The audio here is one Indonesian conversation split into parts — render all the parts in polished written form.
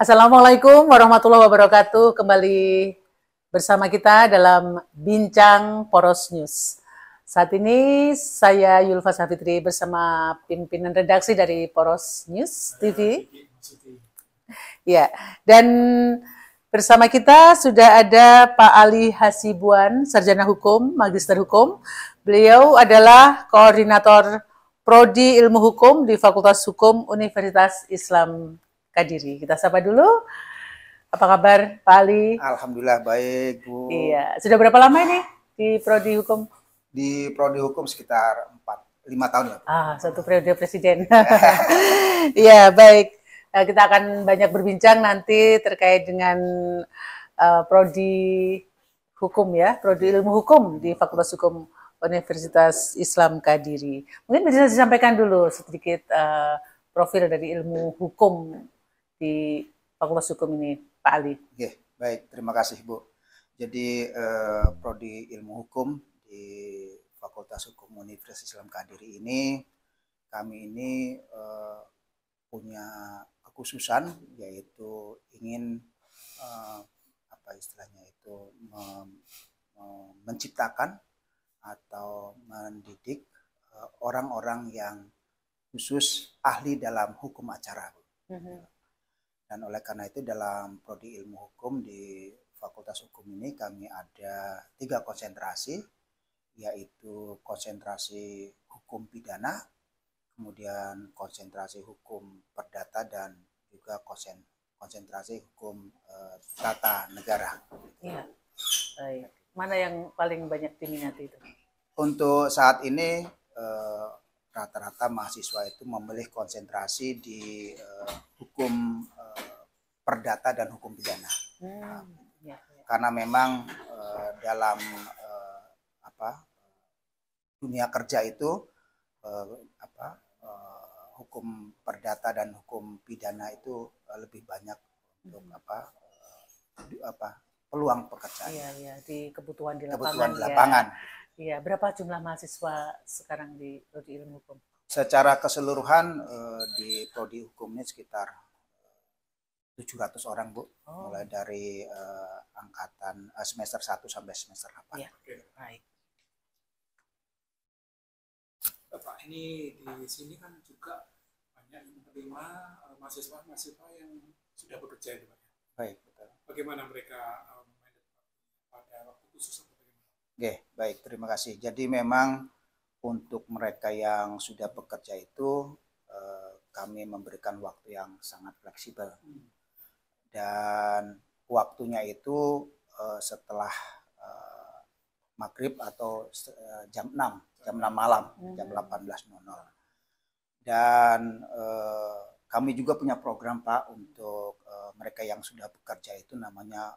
Assalamualaikum warahmatullahi wabarakatuh. Kembali bersama kita dalam Bincang Poros News. Saat ini saya Yulfa Safitri bersama pimpinan redaksi dari Poros News TV. Ya, dan bersama kita sudah ada Pak Ali Hasibuan, Sarjana Hukum, Magister Hukum. Beliau adalah koordinator Prodi Ilmu Hukum di Fakultas Hukum Universitas Islam Kadiri. Kita sapa dulu. Apa kabar Pak Ali? Alhamdulillah baik, Bu. Iya, sudah berapa lama ini di Prodi Hukum? Di Prodi Hukum sekitar 4-5 tahun ya, Bu. Satu periode presiden. Iya, baik. Kita akan banyak berbincang nanti terkait dengan Prodi Hukum ya, Prodi Ilmu Hukum di Fakultas Hukum Universitas Islam Kadiri. Mungkin bisa disampaikan dulu sedikit profil dari ilmu hukum di Fakultas Hukum ini, Pak Ali. Oke, baik, terima kasih Bu. Jadi Prodi Ilmu Hukum di Fakultas Hukum Universitas Islam Kadiri ini, kami ini punya kekhususan, yaitu ingin apa istilahnya itu menciptakan atau mendidik orang-orang yang khusus ahli dalam hukum acara. Dan oleh karena itu dalam Prodi Ilmu Hukum di Fakultas Hukum ini kami ada 3 konsentrasi, yaitu konsentrasi hukum pidana, kemudian konsentrasi hukum perdata, dan juga konsentrasi hukum tata negara. Iya. Baik. Mana yang paling banyak diminati itu? Untuk saat ini rata-rata mahasiswa itu memilih konsentrasi di hukum perdata dan hukum pidana. Karena memang dalam dunia kerja itu hukum perdata dan hukum pidana itu lebih banyak untuk peluang pekerjaan. Iya, di kebutuhan di lapangan. Kebutuhan di lapangan. Iya, berapa jumlah mahasiswa sekarang di Prodi Ilmu Hukum? Secara keseluruhan di Prodi Hukum ini sekitar 700 orang, Bu. Mulai dari angkatan semester 1 sampai semester 8. Iya, baik. Pak, ini di sini kan juga banyak yang menerima mahasiswa-mahasiswa yang sudah bekerja itu, Pak. Baik, betul. Bagaimana mereka pada waktu khusus atau bagaimana? Oke, baik, terima kasih. Jadi memang untuk mereka yang sudah bekerja itu kami memberikan waktu yang sangat fleksibel. Dan waktunya itu setelah maghrib atau jam 6 malam, jam 18.00. Dan kami juga punya program, Pak, untuk mereka yang sudah bekerja itu namanya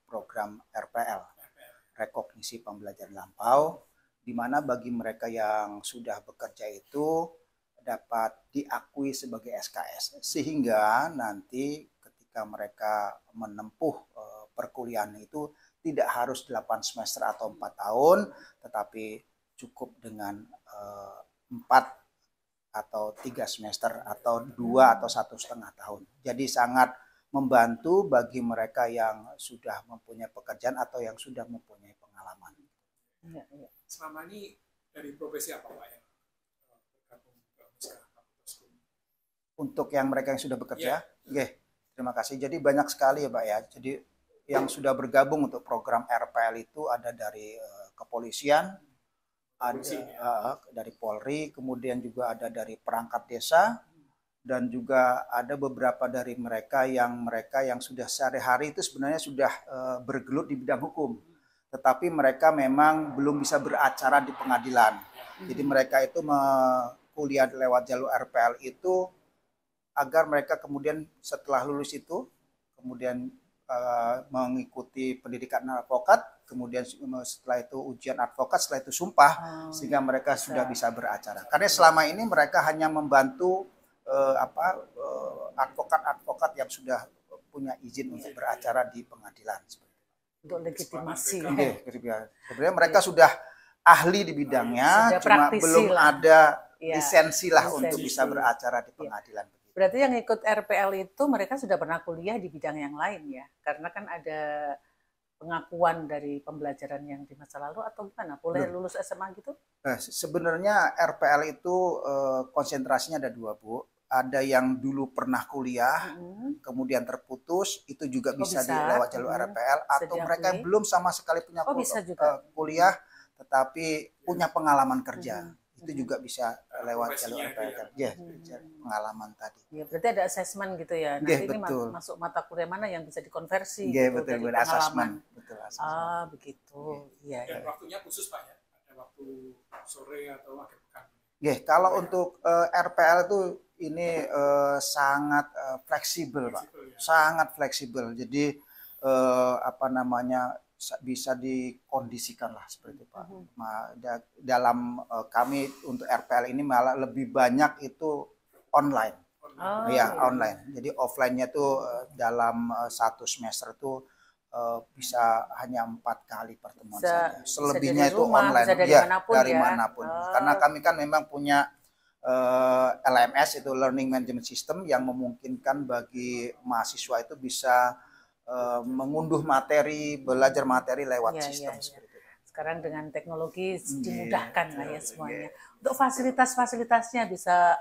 program RPL, Rekognisi Pembelajaran Lampau, di mana bagi mereka yang sudah bekerja itu dapat diakui sebagai SKS, sehingga nanti ketika mereka menempuh perkuliahan itu tidak harus 8 semester atau 4 tahun, tetapi cukup dengan 4 atau 3 semester atau 2 atau 1,5 tahun. Jadi sangat membantu bagi mereka yang sudah mempunyai pekerjaan atau yang sudah mempunyai pengalaman. Iya. Selama ini dari profesi apa, Pak, yang bergabung ke Fakultas Hukum? Untuk yang mereka yang sudah bekerja, terima kasih. Jadi banyak sekali ya, Pak ya. Jadi yang sudah bergabung untuk program RPL itu ada dari kepolisian, ada dari Polri, kemudian juga ada dari perangkat desa, dan juga ada beberapa dari mereka yang sudah sehari-hari itu sebenarnya sudah bergelut di bidang hukum, tetapi mereka memang belum bisa beracara di pengadilan. Jadi mereka itu kuliah lewat jalur RPL itu agar mereka kemudian setelah lulus itu kemudian mengikuti pendidikan advokat, kemudian setelah itu ujian advokat, setelah itu sumpah, sehingga mereka sudah bisa beracara. Karena selama ini mereka hanya membantu advokat-advokat yang sudah punya izin untuk beracara di pengadilan. Untuk legitimasi. Sebenarnya mereka sudah ahli di bidangnya, cuma belum ada lisensi lah untuk bisa beracara di pengadilan. Berarti yang ikut RPL itu mereka sudah pernah kuliah di bidang yang lain ya? Karena kan ada pengakuan dari pembelajaran yang di masa lalu atau gimana? Boleh lulus SMA gitu? Sebenarnya RPL itu konsentrasinya ada dua, Bu. Ada yang dulu pernah kuliah, kemudian terputus, itu juga bisa lewat jalur RPL, atau mereka belum sama sekali punya kuliah, tetapi punya pengalaman kerja. Itu juga bisa lewat jalur RPL. Ya, pengalaman tadi. Ya, berarti ada asesmen gitu ya. Nanti ini masuk mata kuliah mana yang bisa dikonversi gitu, dari pengalaman. Betul, ah, begitu. Iya. Dan waktunya khusus Pak ya? Ada waktu sore atau akhir pekan? Kalau untuk RPL itu ini sangat fleksibel, Pak. Ya? Sangat fleksibel. Jadi bisa dikondisikan lah seperti itu, Pak. Dalam kami untuk RPL ini malah lebih banyak itu online. Online. Jadi offline-nya tuh dalam satu semester tuh bisa hanya 4 kali pertemuan saja. Selebihnya itu online, dari manapun. Karena kami kan memang punya LMS, itu Learning Management System, yang memungkinkan bagi mahasiswa itu bisa mengunduh materi, belajar materi lewat sistem seperti itu. Sekarang dengan teknologi dimudahkan lah ya semuanya. Untuk fasilitas-fasilitasnya bisa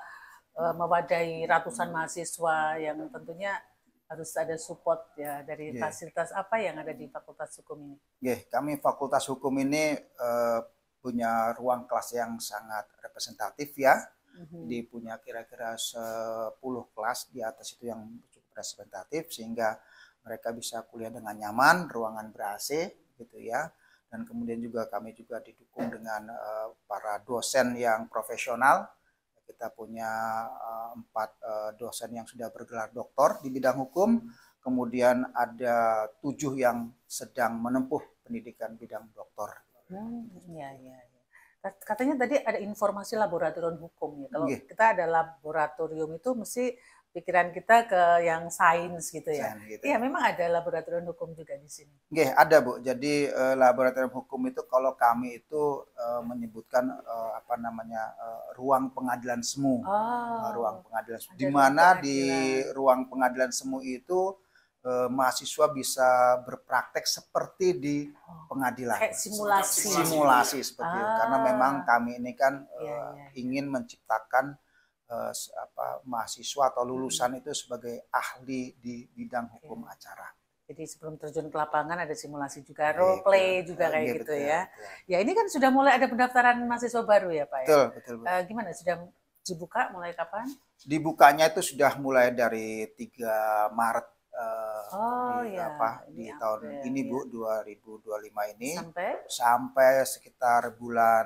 mewadahi ratusan mahasiswa yang tentunya harus ada support ya dari fasilitas apa yang ada di Fakultas Hukum ini. Kami Fakultas Hukum ini punya ruang kelas yang sangat representatif ya. Jadi punya kira-kira 10 kelas di atas itu yang cukup representatif, sehingga mereka bisa kuliah dengan nyaman, ruangan ber-AC gitu ya. Dan kemudian juga kami juga didukung dengan para dosen yang profesional. Kita punya 4 dosen yang sudah bergelar doktor di bidang hukum, kemudian ada 7 yang sedang menempuh pendidikan bidang doktor. Katanya tadi ada informasi laboratorium hukum ya. Kalau kita ada laboratorium itu mesti pikiran kita ke yang sains gitu ya. Iya, memang ada laboratorium hukum juga di sini. Ada, Bu. Jadi laboratorium hukum itu kalau kami itu menyebutkan ruang pengadilan semu. Ruang pengadilan semu. Di mana di ruang pengadilan semu itu mahasiswa bisa berpraktek seperti di pengadilan. Kayak simulasi. Simulasi seperti itu. Karena memang kami ini kan ingin menciptakan mahasiswa atau lulusan itu sebagai ahli di bidang hukum acara. Jadi sebelum terjun ke lapangan ada simulasi juga, role play juga kayak gitu ya. Ya ini kan sudah mulai ada pendaftaran mahasiswa baru ya Pak ya? Betul. Gimana, sudah dibuka mulai kapan? Dibukanya itu sudah mulai dari 3 Maret di tahun ini Bu, 2025 ini sampai sekitar bulan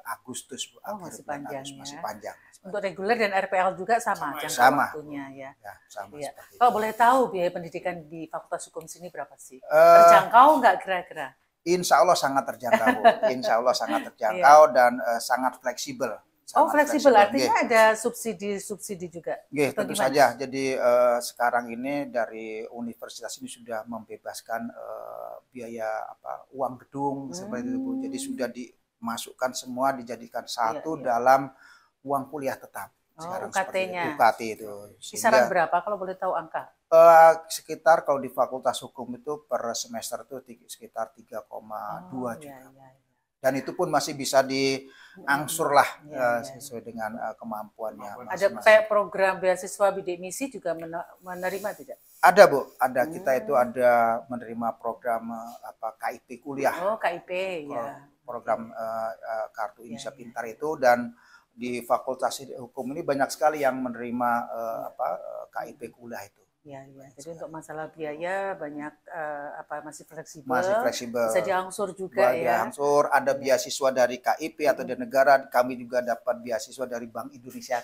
Agustus Bu. Masih panjang ya. Masih panjang. Untuk reguler dan RPL juga sama waktunya ya. Sama. Kalau boleh tahu biaya pendidikan di Fakultas Hukum sini berapa sih? Terjangkau nggak kira-kira? Insya Allah sangat terjangkau, Insya Allah sangat terjangkau dan sangat fleksibel. Fleksibel artinya ada subsidi juga. Tentu saja. Jadi sekarang ini dari universitas ini sudah membebaskan biaya uang gedung seperti itu Bu. Jadi sudah dimasukkan semua, dijadikan satu dalam uang kuliah tetap. Sekarang UKT-nya. UKT itu. Kisaran berapa kalau boleh tahu angka? Sekitar kalau di Fakultas Hukum itu per semester itu sekitar 3,2 juta. Dan itu pun masih bisa diangsur lah sesuai dengan kemampuannya. Ada kayak program beasiswa bidik misi juga menerima tidak? Ada Bu, ada. Kita itu ada menerima program KIP kuliah. KIP ya. Program Kartu Indonesia Pintar itu, dan di Fakultas Hukum ini banyak sekali yang menerima KIP kuliah itu. Jadi untuk masalah biaya banyak masih fleksibel. Bisa diangsur juga diangsur, ada beasiswa dari KIP atau dari negara. Kami juga dapat beasiswa dari Bank Indonesia.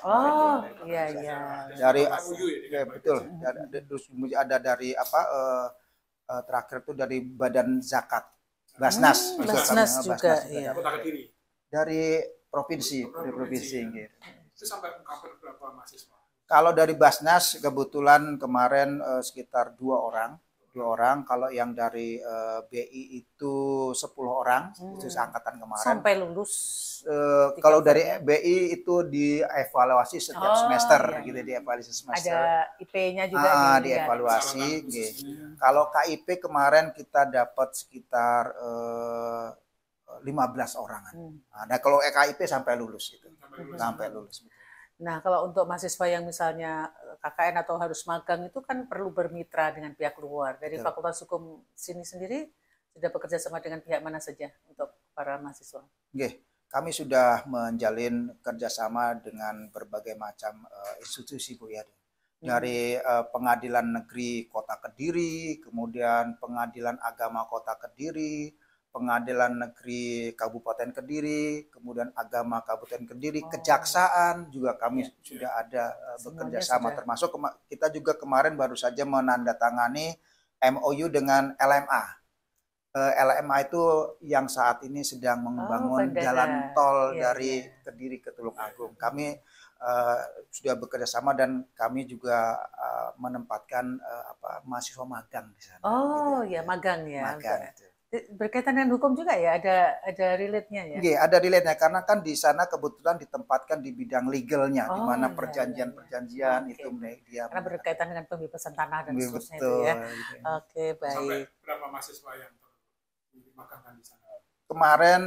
Dari betul. Ada dari terakhir itu dari Badan Zakat. Basnas. Basnas juga. Dari provinsi. Itu sampai mengcover berapa mahasiswa? Kalau dari Basnas kebetulan kemarin sekitar 2 orang 2 orang. Kalau yang dari BI itu 10 orang, khusus angkatan kemarin. Sampai lulus. Kalau dari BI itu dievaluasi setiap semester, gitu, dievaluasi semester. Ada IP-nya juga dievaluasi. Kalau KIP kemarin kita dapat sekitar 15 orangan. Nah, kalau KIP sampai lulus itu. Sampai lulus. Nah, kalau untuk mahasiswa yang misalnya KKN atau harus magang itu kan perlu bermitra dengan pihak luar. Dari Fakultas Hukum sini sendiri sudah bekerja sama dengan pihak mana saja untuk para mahasiswa? Kami sudah menjalin kerjasama dengan berbagai macam institusi, Bu, ya. Dari Pengadilan Negeri Kota Kediri, kemudian Pengadilan Agama Kota Kediri, Pengadilan Negeri Kabupaten Kediri, kemudian Agama Kabupaten Kediri, Kejaksaan juga kami sudah ada bekerja sama, termasuk kita juga kemarin baru saja menandatangani MOU dengan LMA. LMA itu yang saat ini sedang membangun jalan tol dari Kediri ke Tulungagung. Kami sudah bekerja sama dan kami juga menempatkan mahasiswa magang di sana. Magang ya. Magang. Berkaitan dengan hukum juga ya, ada relate-nya ya? Ada relate-nya karena kan di sana kebetulan ditempatkan di bidang legalnya, di mana perjanjian-perjanjian itu dia. Karena berkaitan dengan pembebasan tanah dan seterusnya itu ya. Oke, baik. Sampai berapa mahasiswa yang dimagangkan di sana? Kemarin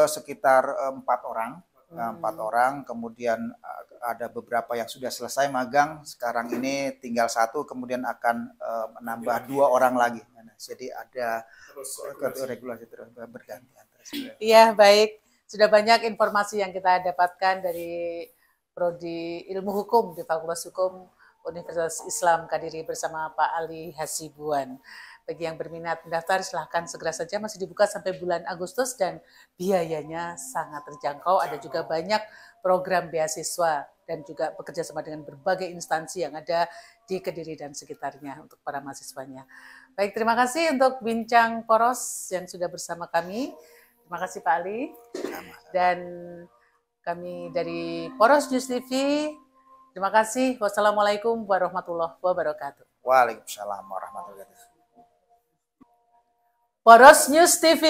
sekitar 4 orang. 4 orang, kemudian ada beberapa yang sudah selesai magang, sekarang ini tinggal 1, kemudian akan menambah 2 orang lagi. Jadi ada regulasi terus bergantian. Iya, baik. Sudah banyak informasi yang kita dapatkan dari Prodi Ilmu Hukum di Fakultas Hukum Universitas Islam Kediri bersama Pak Ali Hasibuan. Bagi yang berminat mendaftar, silahkan segera saja, masih dibuka sampai bulan Agustus dan biayanya sangat terjangkau. Ada juga banyak program beasiswa dan juga bekerja sama dengan berbagai instansi yang ada di Kediri dan sekitarnya untuk para mahasiswanya. Baik, terima kasih untuk bincang poros yang sudah bersama kami. Terima kasih Pak Ali. Dan kami dari Poros News TV, terima kasih. Wassalamualaikum warahmatullahi wabarakatuh. Waalaikumsalam warahmatullahi wabarakatuh. Poros News TV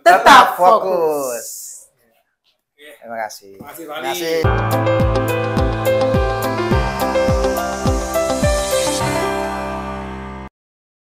tetap fokus. Terima kasih. Terima kasih.